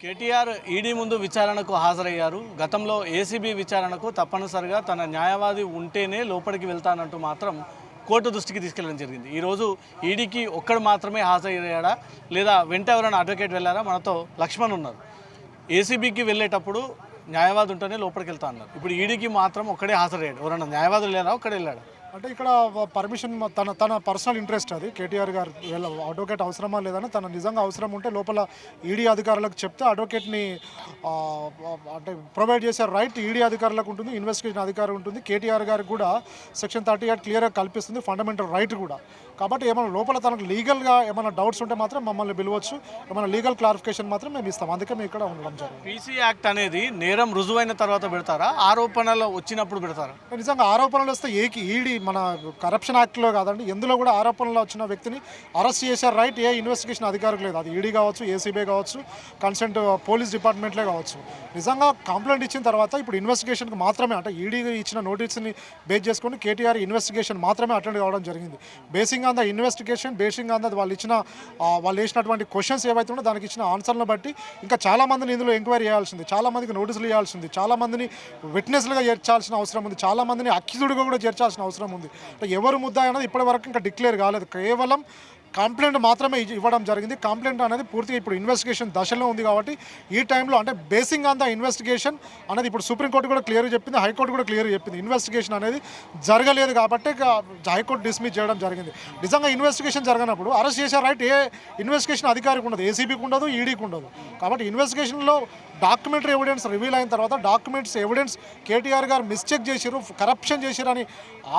KTR ED ముందు విచారణకు హాజరయ్యారు. గతంలో ఏసీబీ విచారణకు తప్పనిసరిగా తన న్యాయవాది ఉంటేనే లోపలికి వెళ్తానంటూ మాత్రం కోర్టు దృష్టికి తీసుకెళ్లడం జరిగింది. ఈరోజు ఈడీకి ఒక్కడు మాత్రమే హాజరయ్యాడా లేదా వెంట ఎవరైనా అడ్వకేట్ వెళ్ళారా? మనతో లక్ష్మణ్ ఉన్నారు. ఏసీబీకి వెళ్ళేటప్పుడు న్యాయవాది ఉంటేనే లోపలికి వెళ్తా అన్నారు. ఇప్పుడు ఈడీకి మాత్రం ఒక్కడే హాజరయ్యాడు. ఎవరన్నా న్యాయవాదులు లేరా? ఒక్కడే వెళ్ళాడు. అంటే ఇక్కడ పర్మిషన్ తన పర్సనల్ ఇంట్రెస్ట్ అది. కేటీఆర్ గారు అడ్వకేట్ అవసరమా లేదని తన నిజంగా అవసరం ఉంటే లోపల ఈడీ అధికారులకు చెప్తే అడ్వకేట్ని అంటే ప్రొవైడ్ చేసే రైట్ ఈడీ అధికారులకు ఉంటుంది, ఇన్వెస్టిగేషన్ అధికారం ఉంటుంది. కేటీఆర్ గారికి కూడా సెక్షన్ 38 క్లియర్గా కల్పిస్తుంది, ఫండమెంటల్ రైట్ కూడా. కాబట్టి ఏమైనా లోపల తనకు లీగల్గా ఏమైనా డౌట్స్ ఉంటే మాత్రం మమ్మల్ని పిలవచ్చు, ఏమైనా లీగల్ క్లారిఫికేషన్ మాత్రం మేము ఇస్తాం. అందుకే మేము ఇక్కడ ఉండడం జరిగింది. పీసీ యాక్ట్ అనేది నేరం రుజువైన తర్వాత పెడతారా, ఆరోపణలు వచ్చినప్పుడు పెడతారా? నిజంగా ఆరోపణలు వస్తే ఈడీ మన కరప్షన్ యాక్ట్లో కాదండి, ఎందులో కూడా ఆరోపణలు వచ్చిన వ్యక్తిని అరెస్ట్ చేసే రైట్ ఏ ఇన్వెస్టిగేషన్ అధికారికి లేదు. అది ఈడీ కావచ్చు, ఏసీబీ కావచ్చు, కన్సర్న్ పోలీస్ డిపార్ట్మెంట్లే కావచ్చు. నిజంగా కంప్లైంట్ ఇచ్చిన తర్వాత ఇప్పుడు ఇన్వెస్టిగేషన్కి మాత్రమే, అంటే ఈడీ ఇచ్చిన నోటీస్ని బేస్ చేసుకొని కేటీఆర్ ఇన్వెస్టిగేషన్ మాత్రమే అటెండ్ కావడం జరిగింది. Basing on the investigation, basing on the వాళ్ళు వేసినటువంటి క్వశ్చన్స్ ఏవైతే ఉన్నాయో దానికి ఇచ్చిన ఆన్సర్లను బట్టి ఇంకా చాలామందిని ఇందులో ఎంక్వైరీ చేయాల్సింది, చాలామందికి నోటీసులు ఇవ్వాల్సింది, చాలామందిని విట్నెస్లుగా చేర్చాల్సిన అవసరం ఉంది, చాలామందిని అక్యూజ్డ్గా కూడా చేర్చాల్సిన అవసరం ఉంది. అంటే ఎవరు ముద్దాయి అనేది ఇప్పటివరకు ఇంకా డిక్లేర్ కాలేదు. కేవలం కంప్లైంట్ మాత్రమే ఇవ్వడం జరిగింది. కంప్లైంట్ అనేది పూర్తిగా ఇప్పుడు ఇన్వెస్టిగేషన్ దశలో ఉంది. కాబట్టి ఈ టైంలో అంటే బేసింగ్ ఆన్ ద ఇన్వెస్టిగేషన్ అనేది ఇప్పుడు సుప్రీంకోర్టు కూడా క్లియర్ చెప్పింది, హైకోర్టు కూడా క్లియర్ చెప్పింది. ఇన్వెస్టిగేషన్ అనేది జరగలేదు కాబట్టి హైకోర్టు డిస్మిస్ చేయడం జరిగింది. నిజంగా ఇన్వెస్టిగేషన్ జరగనప్పుడు అరెస్ట్ చేసే రైట్ ఏ ఇన్వెస్టిగేషన్ అధికారికి ఉండదు, ఏసీబీకి ఉండదు, ఈడీకి ఉండదు. కాబట్టి ఇన్వెస్టిగేషన్లో డాక్యుమెంటరీ ఎవిడెన్స్ రివీల్ అయిన తర్వాత డాక్యుమెంట్స్ ఎవిడెన్స్ కేటీఆర్ గారు మిస్చెక్ చేసిరు, కరప్షన్ చేసిరు అని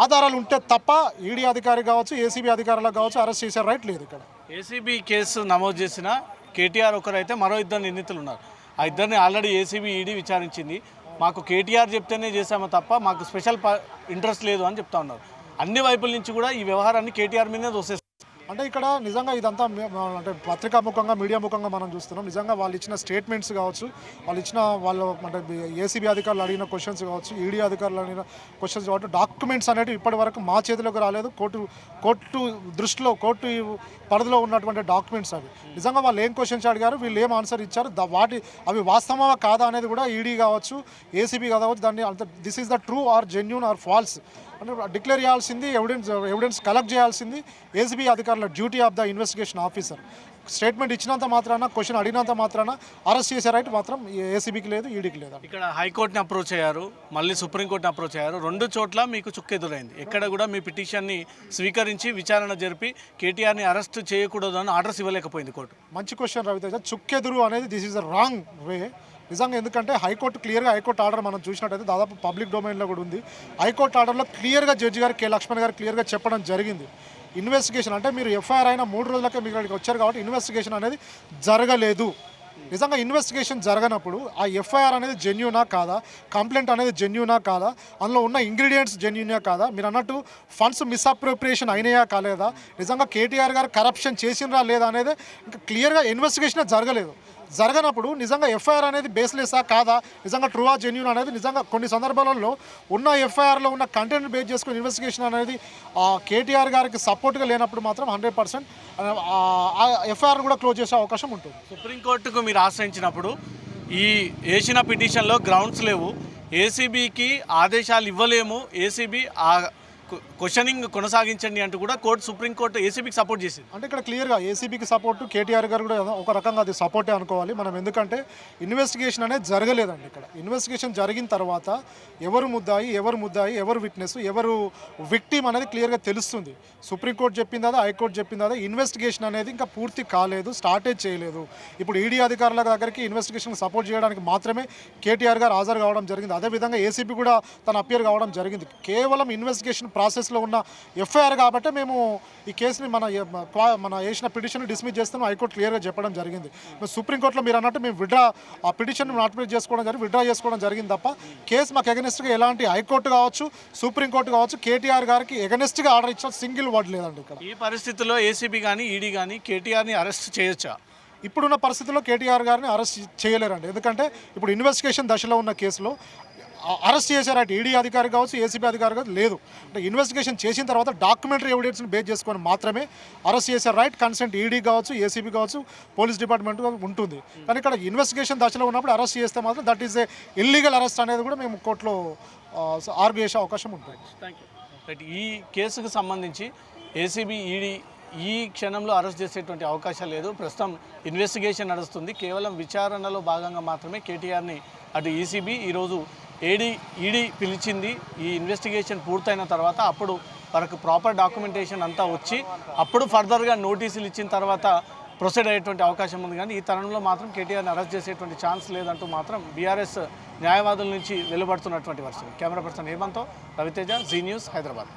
ఆధారాలు ఉంటే తప్ప ఈడీ అధికారి కావచ్చు, ఏసీబీ అధికారులకు కావచ్చు అరెస్ట్ చేసే రైట్ లేదు. ఇక్కడ ఏసీబీ కేసు నమోదు చేసిన కేటీఆర్ ఒకరైతే మరో ఇద్దరు నిందితులు ఉన్నారు. ఆ ఇద్దరిని ఆల్రెడీ ఏసీబీ ఈడీ విచారించింది. మాకు కేటీఆర్ చెప్తేనే చేశామో తప్ప మాకు స్పెషల్ ఇంట్రెస్ట్ లేదు అని చెప్తా ఉన్నారు. అన్ని వైపుల నుంచి కూడా ఈ వ్యవహారాన్ని కేటీఆర్ మీదనే దోసేస్తారు. అంటే ఇక్కడ నిజంగా ఇదంతా అంటే పత్రికా ముఖంగా, మీడియా ముఖంగా మనం చూస్తున్నాం. నిజంగా వాళ్ళు ఇచ్చిన స్టేట్మెంట్స్ కావచ్చు, వాళ్ళు అంటే ఏసీబీ అధికారులు అడిగిన క్వశ్చన్స్ కావచ్చు, ఈడీ అధికారులు అడిగిన క్వశ్చన్స్ కావచ్చు, డాక్యుమెంట్స్ అనేవి ఇప్పటి వరకు మా చేతిలోకి రాలేదు. కోర్టు దృష్టిలో, కోర్టు పరిధిలో ఉన్నటువంటి డాక్యుమెంట్స్ అవి. నిజంగా వాళ్ళు ఏం క్వశ్చన్స్ అడిగారు, వీళ్ళు ఏం ఆన్సర్ ఇచ్చారు, అవి వాస్తవమా కాదా అనేది కూడా ఈడీ కావచ్చు, ఏసీబీ కావచ్చు, దాన్ని అంత this is the true or genuine or false అంటే డిక్లేర్ చేయాల్సింది, ఎవిడెన్స్ కలెక్ట్ చేయాల్సింది ఏసీబీ అధికారుల duty of the investigation officer. Statement ఇచ్చినంత మాత్రాన, క్వశ్చన్ అడిగినంత మాత్రాన అరెస్ట్ చేసే రైట్ మాత్రం ఏసీబీకి లేదు, ఈడీకి లేదు. ఇక్కడ హైకోర్టుని అప్రోచ్ అయ్యారు, మళ్ళీ సుప్రీంకోర్టుని అప్రోచ్ అయ్యారు. రెండు చోట్ల మీకు చుక్కెదురైంది. ఎక్కడ కూడా మీ పిటిషన్ని స్వీకరించి విచారణ జరిపి కేటీఆర్ని అరెస్ట్ చేయకూడదు అని ఆర్డర్స్ ఇవ్వలేకపోయింది కోర్టు. మంచి క్వశ్చన్ రవితేజ. చుక్కెదురు అనేది this is a wrong way నిజంగా. ఎందుకంటే హైకోర్టు క్లియర్గా, హైకోర్టు ఆర్డర్ మనం చూసినట్టయితే దాదాపు పబ్లిక్ డొమైన్లో కూడా ఉంది. హైకోర్టు ఆర్డర్లో క్లియర్గా జడ్జి గారు కె లక్ష్మణ్ గారు క్లియర్గా చెప్పడం జరిగింది. ఇన్వెస్టిగేషన్ అంటే మీరు ఎఫ్ఐఆర్ అయిన 3 రోజులకే మీరు ఇక్కడికి వచ్చారు కాబట్టి ఇన్వెస్టిగేషన్ అనేది జరగలేదు. నిజంగా ఇన్వెస్టిగేషన్ జరగనప్పుడు ఆ ఎఫ్ఐఆర్ అనేది జెన్యూనా కాదా, కంప్లైంట్ అనేది జెన్యూనా కాదా, అందులో ఉన్న ఇంగ్రీడియంట్స్ జెన్యూనా కాదా, మీరు అన్నట్టు ఫండ్స్ మిస్అప్రోప్రియేషన్ అయినాయా కాలేదా, నిజంగా కేటీఆర్ గారు కరప్షన్ చేసినరా లేదా అనేది ఇంకా క్లియర్గా ఇన్వెస్టిగేషన్ జరగనప్పుడు నిజంగా ఎఫ్ఐఆర్ అనేది బేస్లెస్సా కాదా, నిజంగా ట్రూవా జెన్యూన్ అనేది నిజంగా కొన్ని సందర్భాలలో ఉన్న ఎఫ్ఐఆర్లో ఉన్న కంటెంట్ బేస్ చేసుకుని ఇన్వెస్టిగేషన్ అనేది కేటీఆర్ గారికి సపోర్ట్గా లేనప్పుడు మాత్రం 100% ఎఫ్ఐఆర్ కూడా క్లోజ్ చేసే అవకాశం ఉంటుంది. సుప్రీంకోర్టుకు మీరు ఆశ్రయించినప్పుడు ఈ వేసిన పిటిషన్లో గ్రౌండ్స్ లేవు, ఏసీబీకి ఆదేశాలు ఇవ్వలేము, ఏసీబీ క్వశ్చనింగ్ కొనసాగించండి అంటూ కూడా సుప్రీంకోర్టు ఏసీబీకి సపోర్ట్ చేసింది. అంటే ఇక్కడ క్లియర్గా ఏసీబీకి సపోర్టు, కేటీఆర్ గారు కూడా ఒక రకంగా అది సపోర్టే అనుకోవాలి మనం. ఎందుకంటే ఇన్వెస్టిగేషన్ అనేది జరగలేదండి. ఇక్కడ ఇన్వెస్టిగేషన్ జరిగిన తర్వాత ఎవరు ముద్దాయి, ఎవరు విట్నెస్, ఎవరు విక్టిమ్ అనేది క్లియర్గా తెలుస్తుంది. సుప్రీంకోర్టు చెప్పింది అదే, హైకోర్టు చెప్పింది అదే. ఇన్వెస్టిగేషన్ అనేది ఇంకా పూర్తి కాలేదు, స్టార్టే చేయలేదు. ఇప్పుడు ఈడీ అధికారుల దగ్గరికి ఇన్వెస్టిగేషన్ సపోర్ట్ చేయడానికి మాత్రమే కేటీఆర్ గారు హాజరు కావడం జరిగింది. అదేవిధంగా ఏసీబీ కూడా తన అపియర్ కావడం జరిగింది. కేవలం ఇన్వెస్టిగేషన్ ప్రాసెస్లో ఉన్న ఎఫ్ఐఆర్ కాబట్టి మేము ఈ కేసుని మన వేసిన పిటిషన్ డిస్మిస్ చేస్తాం, హైకోర్టు క్లియర్గా చెప్పడం జరిగింది. సుప్రీంకోర్టులో మీరు అన్నట్టు మేము ఆ పిటిషన్ నాటిఫై విత్డ్రా చేసుకోవడం జరిగింది తప్ప కేసు మాకు ఎగనెస్ట్గా ఎలాంటి హైకోర్టు కావచ్చు, సుప్రీంకోర్టు కావచ్చు కేటీఆర్ గారికి ఎగనెస్ట్గా ఆర్డర్ ఇచ్చిన సింగిల్ వర్డ్ లేదండి. ఇక్కడ ఈ పరిస్థితుల్లో ఏసీబీ కానీ ఈడీ కానీ కేటీఆర్ని అరెస్ట్ చేయొచ్చా? ఇప్పుడున్న పరిస్థితుల్లో కేటీఆర్ గారిని అరెస్ట్ చేయలేరండి. ఎందుకంటే ఇప్పుడు ఇన్వెస్టిగేషన్ దశలో ఉన్న కేసులో అరెస్ట్ చేసే రైట్ ఈడీ అధికారి కావచ్చు, ఏసీబీ అధికారి కావచ్చు లేదు. అంటే ఇన్వెస్టిగేషన్ చేసిన తర్వాత డాక్యుమెంటరీ ఎవిడెన్స్ని బేస్ చేసుకొని మాత్రమే అరెస్ట్ చేసే రైట్ కన్సెంట్ ఈడీ కావచ్చు, ఏసీబీ కావచ్చు, పోలీస్ డిపార్ట్మెంట్ ఉంటుంది. కానీ ఇక్కడ ఇన్వెస్టిగేషన్ దశలో ఉన్నప్పుడు అరెస్ట్ చేస్తే మాత్రం that is a illegal arrest అనేది కూడా మేము కోర్టులో ఆర్గ్యూ చేసే అవకాశం ఉంటుంది. Thank you. రైట్, ఈ కేసుకు సంబంధించి ఏసీబీ ఈడీ ఈ క్షణంలో అరెస్ట్ చేసేటువంటి అవకాశం లేదు. ప్రస్తుతం ఇన్వెస్టిగేషన్ నడుస్తుంది. కేవలం విచారణలో భాగంగా మాత్రమే కేటీఆర్ని అటు ఈసీబీ ఈరోజు ఈడీ పిలిచింది. ఈ ఇన్వెస్టిగేషన్ పూర్తయిన తర్వాత అప్పుడు వరకు ప్రాపర్ డాక్యుమెంటేషన్ అంతా వచ్చి అప్పుడు ఫర్దర్గా నోటీసులు ఇచ్చిన తర్వాత ప్రొసీడ్ అయ్యేటువంటి అవకాశం ఉంది. కానీ ఈ తరుణంలో మాత్రం కేటీఆర్ని అరెస్ట్ చేసేటువంటి ఛాన్స్ లేదంటూ మాత్రం బీఆర్ఎస్ న్యాయవాదుల నుంచి వెలువడుతున్నటువంటి వర్షం. కెమెరా పర్సన్ హేమంత్తో రవితేజ, జీ న్యూస్, హైదరాబాద్.